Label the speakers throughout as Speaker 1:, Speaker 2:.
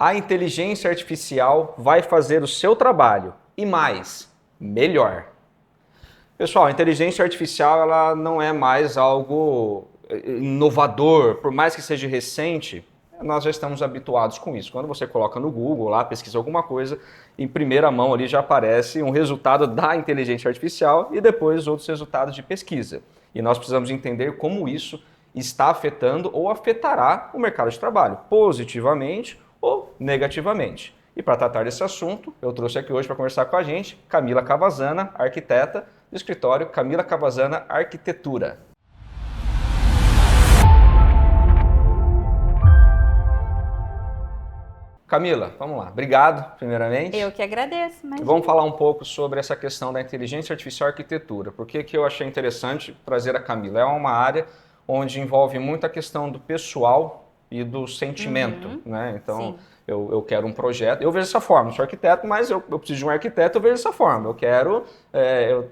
Speaker 1: A inteligência artificial vai fazer o seu trabalho e mais, melhor. Pessoal, a inteligência artificial ela não é mais algo inovador, por mais que seja recente, nós já estamos habituados com isso. Quando você coloca no Google, lá pesquisa alguma coisa, em primeira mão ali já aparece um resultado da inteligência artificial e depois outros resultados de pesquisa. E nós precisamos entender como isso está afetando ou afetará o mercado de trabalho, positivamente ou negativamente. E para tratar desse assunto, eu trouxe aqui hoje para conversar com a gente Camila Cavazana, arquiteta do escritório Camila Cavazana Arquitetura. Camila, vamos lá. Obrigado, primeiramente.
Speaker 2: Eu que agradeço. Mas
Speaker 1: vamos falar um pouco sobre essa questão da inteligência artificial e arquitetura. Por que eu achei interessante trazer a Camila? É uma área onde envolve muita questão do pessoal e do sentimento, né? Então, eu quero um projeto, eu vejo dessa forma, eu sou arquiteto, mas eu preciso de um arquiteto, eu vejo dessa forma. Eu quero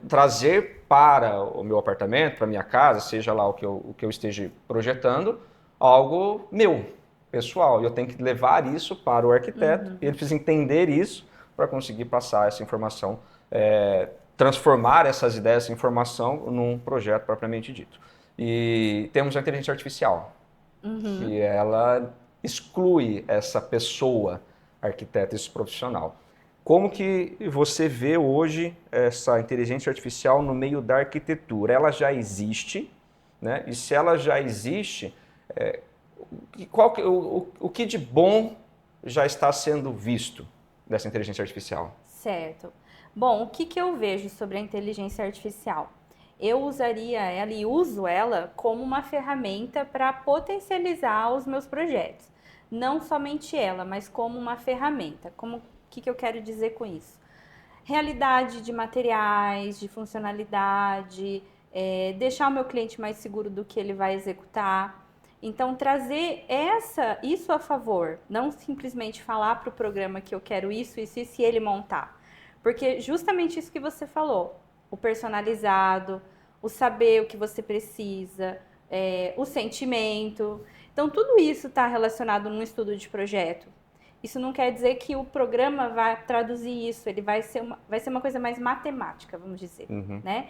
Speaker 1: trazer para o meu apartamento, para a minha casa, seja lá o que eu esteja projetando, algo meu, pessoal. Eu tenho que levar isso para o arquiteto, e ele precisa entender isso para conseguir passar essa informação, transformar essas ideias, essa informação num projeto propriamente dito. E temos a inteligência artificial, que ela exclui essa pessoa, arquiteta, esse profissional. Como que você vê hoje essa inteligência artificial no meio da arquitetura? Ela já existe, né? E se ela já existe, o que de bom já está sendo visto dessa inteligência artificial?
Speaker 2: Certo. Bom, o que eu vejo sobre a inteligência artificial? Eu usaria ela e uso ela como uma ferramenta para potencializar os meus projetos. Não somente ela, mas como uma ferramenta. O que eu quero dizer com isso? Realidade de materiais, de funcionalidade, deixar o meu cliente mais seguro do que ele vai executar. Então, trazer isso a favor, não simplesmente falar para o programa que eu quero isso e ele montar. Porque justamente isso que você falou, o personalizado, o saber o que você precisa, o sentimento. Então, tudo isso está relacionado num estudo de projeto. Isso não quer dizer que o programa vai traduzir isso, ele vai ser uma coisa mais matemática, vamos dizer, né?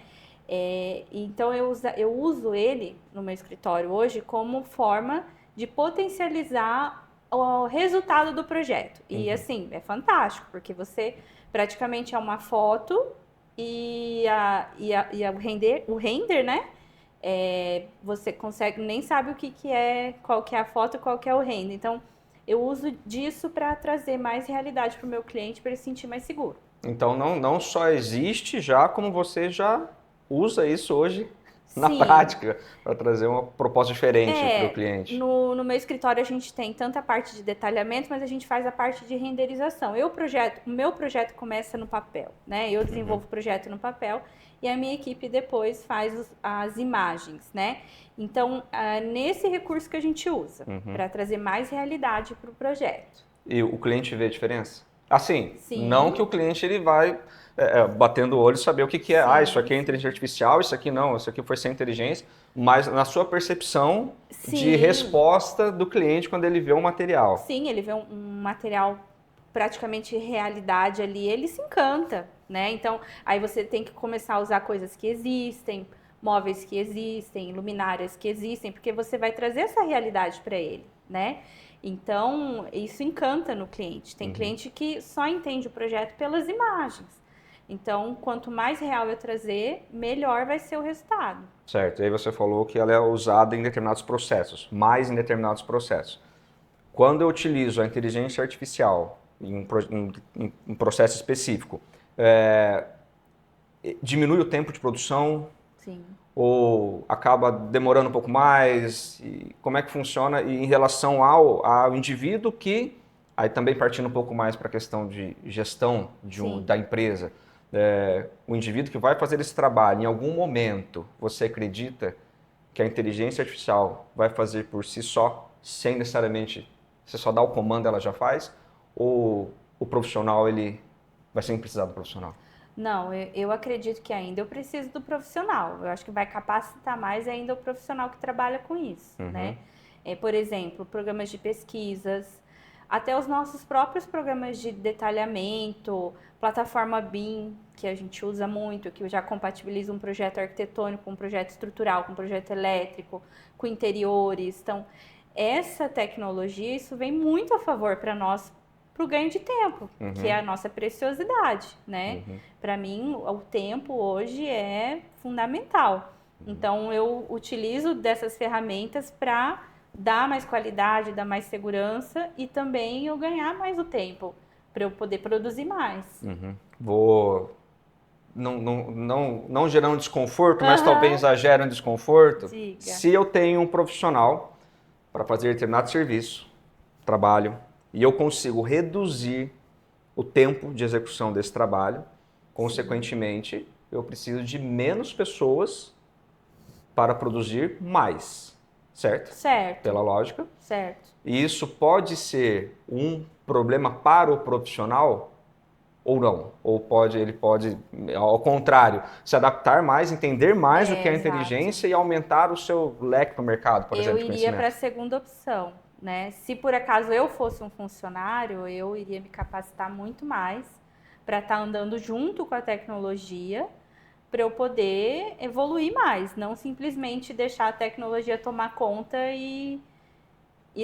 Speaker 2: Então, eu uso ele no meu escritório hoje como forma de potencializar o resultado do projeto. E, assim, é fantástico, porque você praticamente é uma foto e o render, né? Você consegue, nem sabe qual que é a foto, qual que é o render. Então, eu uso disso para trazer mais realidade para o meu cliente, para ele se sentir mais seguro.
Speaker 1: Então, não só existe já, como você já usa isso hoje na prática, para trazer uma proposta diferente para o cliente.
Speaker 2: No meu escritório a gente tem tanta parte de detalhamento, mas a gente faz a parte de renderização. O meu projeto começa no papel, né? Eu desenvolvo o projeto no papel e a minha equipe depois faz as imagens, né? Então, nesse recurso que a gente usa, para trazer mais realidade para o projeto.
Speaker 1: E o cliente vê a diferença? Assim, não que o cliente ele vai batendo o olho e saber o que é. Isso aqui é inteligência artificial, isso aqui não, isso aqui foi sem inteligência, mas na sua percepção de resposta do cliente quando ele vê um material.
Speaker 2: Sim, ele vê um material praticamente realidade ali, ele se encanta, né? Então, aí você tem que começar a usar coisas que existem, móveis que existem, luminárias que existem, porque você vai trazer essa realidade para ele, né? Então, isso encanta no cliente. Tem cliente que só entende o projeto pelas imagens. Então, quanto mais real eu trazer, melhor vai ser o resultado.
Speaker 1: Certo. E aí você falou que ela é usada em determinados processos, mais em determinados processos. Quando eu utilizo a inteligência artificial em um processo específico, diminui o tempo de produção?
Speaker 2: Sim.
Speaker 1: Ou acaba demorando um pouco mais? E como é que funciona? E em relação ao indivíduo que, aí também partindo um pouco mais para a questão de gestão da empresa, o indivíduo que vai fazer esse trabalho, em algum momento, você acredita que a inteligência artificial vai fazer por si só, sem necessariamente, você só dá o comando, ela já faz? Ou o profissional, ele vai sempre precisar do profissional?
Speaker 2: Não, eu acredito que ainda eu preciso do profissional. Eu acho que vai capacitar mais ainda o profissional que trabalha com isso, né? Por exemplo, programas de pesquisas, até os nossos próprios programas de detalhamento, plataforma BIM, que a gente usa muito, que já compatibiliza um projeto arquitetônico com um projeto estrutural, com um projeto elétrico, com interiores. Então, essa tecnologia, isso vem muito a favor para nós, para o ganho de tempo, que é a nossa preciosidade, né? Para mim, o tempo hoje é fundamental. Então, eu utilizo dessas ferramentas para dar mais qualidade, dar mais segurança e também eu ganhar mais o tempo para eu poder produzir mais.
Speaker 1: Vou não gerar um desconforto, mas talvez exagere um desconforto.
Speaker 2: Diga.
Speaker 1: Se eu tenho um profissional para fazer determinado serviço, trabalho, e eu consigo reduzir o tempo de execução desse trabalho, consequentemente, eu preciso de menos pessoas para produzir mais. Certo?
Speaker 2: Certo.
Speaker 1: Pela lógica.
Speaker 2: Certo.
Speaker 1: E isso pode ser um problema para o profissional ou não? Ou ele pode, ao contrário, se adaptar mais, entender mais o que é a inteligência e aumentar o seu leque para o mercado, por exemplo, de conhecimento?
Speaker 2: Eu iria para a segunda opção, né? Se por acaso eu fosse um funcionário, eu iria me capacitar muito mais para estar andando junto com a tecnologia, para eu poder evoluir mais, não simplesmente deixar a tecnologia tomar conta e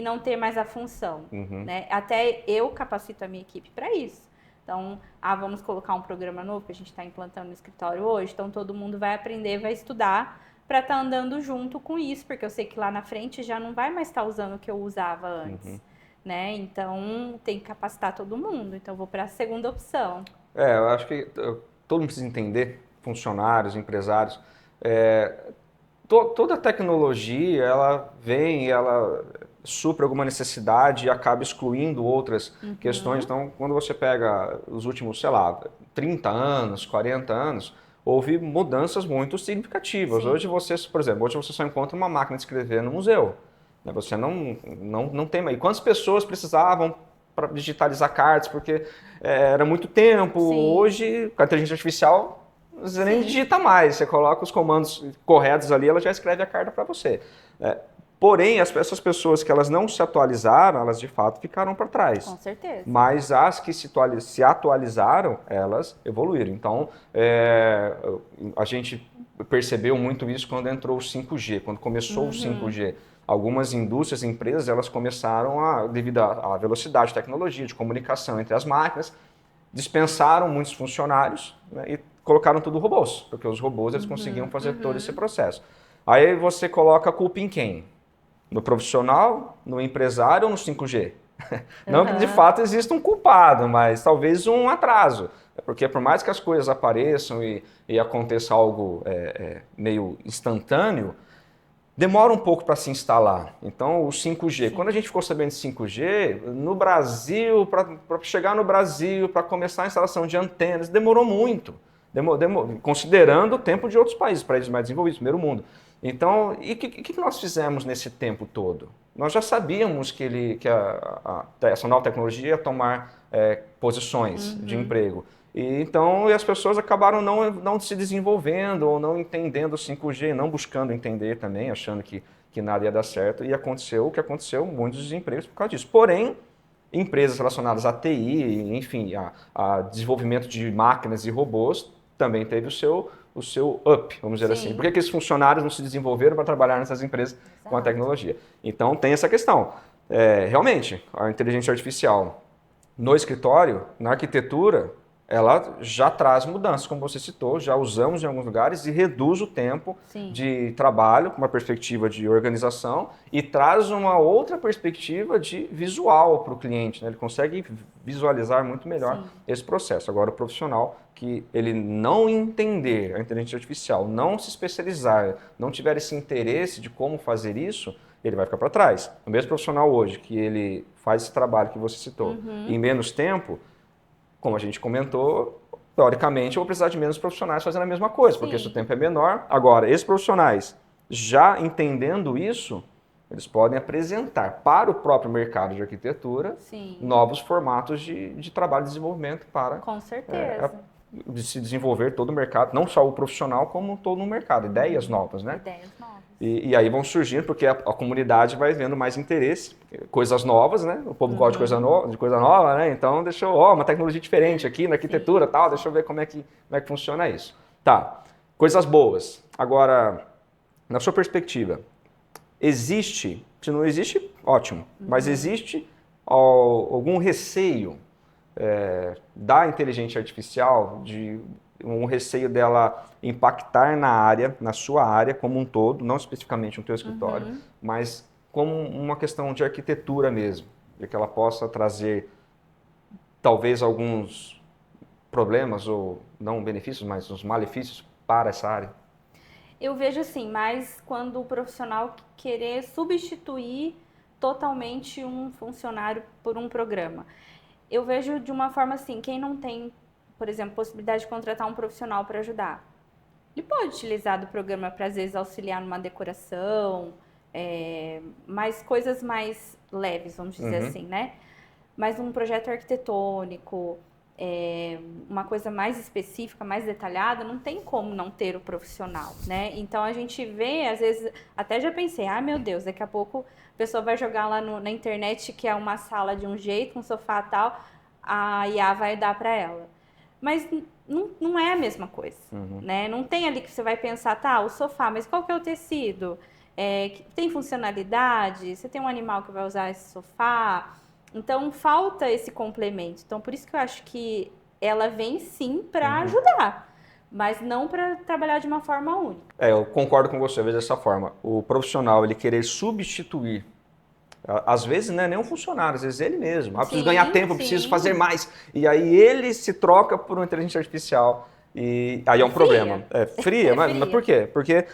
Speaker 2: não ter mais a função, né? Até eu capacito a minha equipe para isso. Então, vamos colocar um programa novo que a gente está implantando no escritório hoje, então todo mundo vai aprender, vai estudar para estar andando junto com isso, porque eu sei que lá na frente já não vai mais estar usando o que eu usava antes, né? Então, tem que capacitar todo mundo. Então, eu vou para a segunda opção.
Speaker 1: Eu acho que todo mundo precisa entender, funcionários, empresários, toda a tecnologia, ela vem, ela supre alguma necessidade e acaba excluindo outras questões. Então, quando você pega os últimos, 30 anos, 40 anos, houve mudanças muito significativas. Sim. Hoje você, por exemplo, você só encontra uma máquina de escrever no museu. Você não tem mais. E quantas pessoas precisavam para digitalizar cartas, porque era muito tempo. Sim. Hoje, com a inteligência artificial, você nem digita mais, você coloca os comandos corretos ali, ela já escreve a carta para você. Porém, essas pessoas que elas não se atualizaram, elas de fato ficaram para trás.
Speaker 2: Com certeza.
Speaker 1: Mas as que se atualizaram, elas evoluíram. Então, a gente percebeu muito isso quando entrou o 5G, quando começou o 5G. Algumas indústrias e empresas, elas começaram, devido à velocidade de tecnologia, de comunicação entre as máquinas, dispensaram muitos funcionários, né, e colocaram tudo robôs, porque os robôs eles conseguiam fazer todo esse processo. Aí você coloca a culpa em quem? No profissional, no empresário ou no 5G? Não que de fato exista um culpado, mas talvez um atraso. Porque por mais que as coisas apareçam e aconteça algo meio instantâneo, demora um pouco para se instalar. Então, o 5G, quando a gente ficou sabendo de 5G, no Brasil, para chegar no Brasil, para começar a instalação de antenas, demorou muito. Considerando o tempo de outros países mais desenvolvidos, primeiro mundo. Então, e o que nós fizemos nesse tempo todo? Nós já sabíamos que essa nova tecnologia ia tomar posições de emprego. Então, as pessoas acabaram não se desenvolvendo ou não entendendo o 5G, não buscando entender também, achando que nada ia dar certo. E aconteceu o que aconteceu, muitos desempregos por causa disso. Porém, empresas relacionadas à TI, enfim, a desenvolvimento de máquinas e robôs, também teve o seu up, vamos dizer assim. Por que esses funcionários não se desenvolveram para trabalhar nessas empresas com a tecnologia? Então, tem essa questão. Realmente, a inteligência artificial no escritório, na arquitetura, ela já traz mudanças, como você citou, já usamos em alguns lugares e reduz o tempo de trabalho, com uma perspectiva de organização, e traz uma outra perspectiva de visual para o cliente, né? Ele consegue visualizar muito melhor esse processo. Agora, o profissional que ele não entender a inteligência artificial, não se especializar, não tiver esse interesse de como fazer isso, ele vai ficar para trás. O mesmo profissional hoje, que ele faz esse trabalho que você citou em menos tempo, como a gente comentou, teoricamente eu vou precisar de menos profissionais fazendo a mesma coisa, porque esse tempo é menor. Agora, esses profissionais, já entendendo isso, eles podem apresentar para o próprio mercado de arquitetura novos formatos de trabalho e desenvolvimento para
Speaker 2: Com certeza.
Speaker 1: De se desenvolver todo o mercado, não só o profissional, como todo o mercado, ideias novas, né?
Speaker 2: Ideias novas.
Speaker 1: E aí vão surgindo, porque a comunidade vai vendo mais interesse, coisas novas, né? O povo gosta de coisa nova, né? Então, deixa eu, uma tecnologia diferente aqui na arquitetura, tal, deixa eu ver como é que funciona isso. Tá, coisas boas. Agora, na sua perspectiva, existe, se não existe, ótimo, mas existe algum receio da inteligência artificial, de um receio dela impactar na área, na sua área como um todo, não especificamente no teu escritório, mas como uma questão de arquitetura mesmo, de que ela possa trazer talvez alguns problemas ou não benefícios, mas os malefícios para essa área?
Speaker 2: Eu vejo assim, mas quando o profissional querer substituir totalmente um funcionário por um programa. Eu vejo de uma forma assim, quem não tem, por exemplo, possibilidade de contratar um profissional para ajudar, ele pode utilizar do programa para, às vezes, auxiliar numa decoração, mas coisas mais leves, vamos dizer assim, né? Mas um projeto arquitetônico, uma coisa mais específica, mais detalhada, não tem como não ter o profissional, né? Então a gente vê, às vezes, até já pensei, meu Deus, daqui a pouco a pessoa vai jogar lá na internet que é uma sala de um jeito, um sofá tal, a IA vai dar para ela. Mas não é a mesma coisa, né? Não tem ali que você vai pensar, tá, o sofá, mas qual que é o tecido? Tem funcionalidade? Você tem um animal que vai usar esse sofá? Então, falta esse complemento. Então, por isso que eu acho que ela vem sim para ajudar, mas não para trabalhar de uma forma única.
Speaker 1: Eu concordo com você, eu vejo dessa forma. O profissional, ele querer substituir, às vezes não é nem um funcionário, às vezes ele mesmo. Preciso ganhar tempo, preciso fazer mais. E aí ele se troca por uma inteligência artificial. E aí é um problema. Fria, mas por quê? Porque,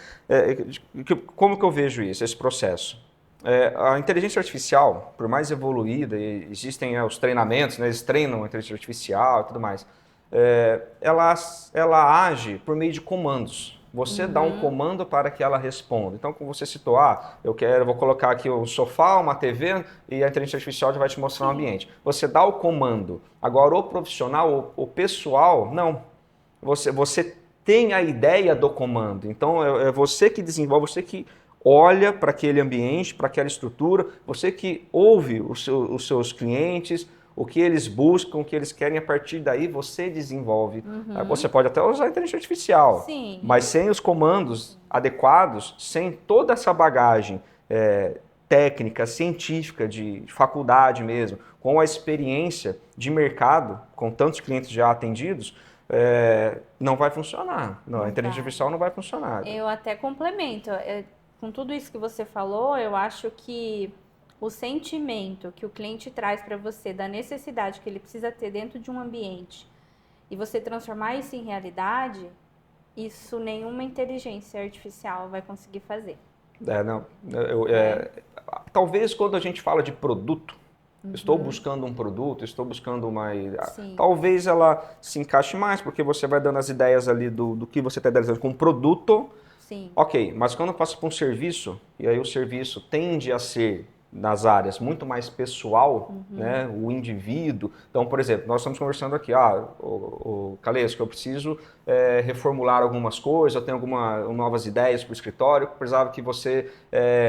Speaker 1: como que eu vejo isso, esse processo? A inteligência artificial, por mais evoluída, existem os treinamentos, né, eles treinam a inteligência artificial e tudo mais, ela age por meio de comandos. Você dá um comando para que ela responda. Então, como você citou, vou colocar aqui um sofá, uma TV e a inteligência artificial já vai te mostrar o ambiente. Você dá o comando. Agora, o profissional, o pessoal, não. Você tem a ideia do comando. Então, é você que desenvolve, você que olha para aquele ambiente, para aquela estrutura, você que ouve os seus clientes, o que eles buscam, o que eles querem, a partir daí você desenvolve. Você pode até usar a inteligência artificial, mas sem os comandos adequados, sem toda essa bagagem técnica, científica, de faculdade mesmo, com a experiência de mercado, com tantos clientes já atendidos, não vai funcionar. Não, a inteligência artificial não vai funcionar.
Speaker 2: Eu até complemento. Com tudo isso que você falou, eu acho que o sentimento que o cliente traz para você da necessidade que ele precisa ter dentro de um ambiente e você transformar isso em realidade, isso nenhuma inteligência artificial vai conseguir fazer.
Speaker 1: Talvez quando a gente fala de produto, estou buscando um produto, estou buscando talvez ela se encaixe mais, porque você vai dando as ideias ali do que você está idealizando com um produto.
Speaker 2: Sim.
Speaker 1: Ok, mas quando eu passo para um serviço, e aí o serviço tende a ser, nas áreas, muito mais pessoal, né, o indivíduo. Então, por exemplo, nós estamos conversando aqui, o Calesco, eu preciso reformular algumas coisas, eu tenho novas ideias para o escritório, eu precisava que você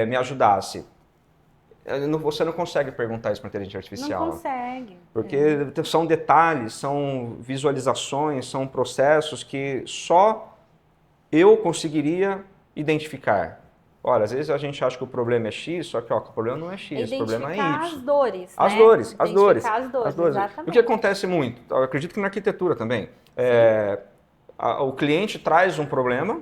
Speaker 1: me ajudasse. Você não consegue perguntar isso para a inteligência artificial.
Speaker 2: Não consegue.
Speaker 1: Porque são detalhes, são visualizações, são processos que só eu conseguiria identificar. Olha, às vezes a gente acha que o problema é X, só que o problema não é X, o problema é Y.
Speaker 2: Identificar as dores,
Speaker 1: As
Speaker 2: né?
Speaker 1: dores,
Speaker 2: As dores, exatamente.
Speaker 1: O que acontece muito, eu acredito que na arquitetura também, o cliente traz um problema,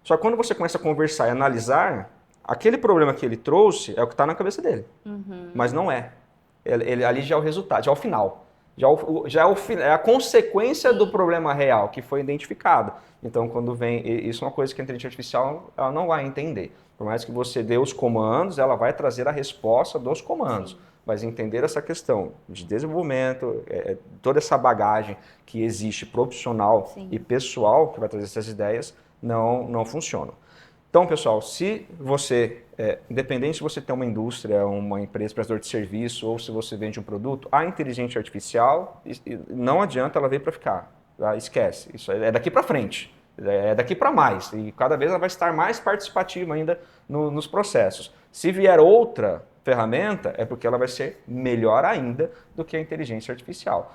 Speaker 1: só que quando você começa a conversar e analisar, aquele problema que ele trouxe é o que está na cabeça dele, mas não é. Ali já é o resultado, já é o final. É a consequência do problema real que foi identificado. Então, quando vem... Isso é uma coisa que a inteligência artificial ela não vai entender. Por mais que você dê os comandos, ela vai trazer a resposta dos comandos. Mas entender essa questão de desenvolvimento, toda essa bagagem que existe profissional e pessoal que vai trazer essas ideias, não funciona. Então, pessoal, se você, independente se você tem uma indústria, uma empresa, prestador de serviço, ou se você vende um produto, a inteligência artificial, não adianta ela vir para ficar. Esquece, isso é daqui para frente. É daqui para mais. E cada vez ela vai estar mais participativa ainda nos processos. Se vier outra ferramenta, é porque ela vai ser melhor ainda do que a inteligência artificial.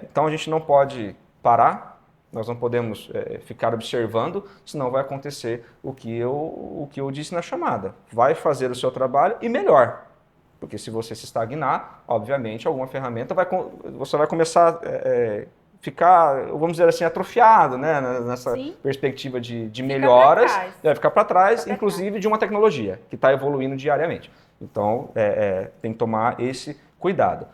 Speaker 1: Então a gente não pode parar, nós não podemos ficar observando, senão vai acontecer o que eu disse na chamada. Vai fazer o seu trabalho e melhor. Porque se você se estagnar, obviamente, alguma ferramenta você vai começar a ficar, vamos dizer assim, atrofiado, né? Nessa
Speaker 2: Sim.
Speaker 1: perspectiva de melhoras. Vai ficar para trás,
Speaker 2: Fica pra
Speaker 1: inclusive de uma tecnologia que está evoluindo diariamente. Então, tem que tomar esse cuidado.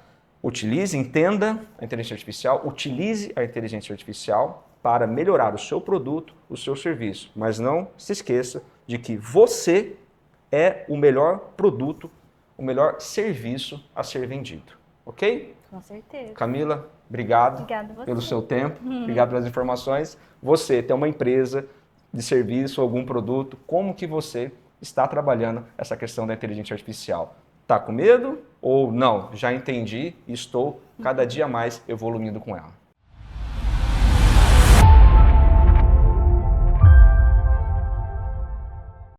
Speaker 1: Entenda a inteligência artificial, utilize a inteligência artificial para melhorar o seu produto, o seu serviço. Mas não se esqueça de que você é o melhor produto, o melhor serviço a ser vendido. Ok?
Speaker 2: Com certeza.
Speaker 1: Camila, obrigado pelo seu tempo, obrigado pelas informações. Você tem uma empresa de serviço, algum produto, como que você está trabalhando essa questão da inteligência artificial? Está com medo ou não? Já entendi e estou cada dia mais evoluindo com ela.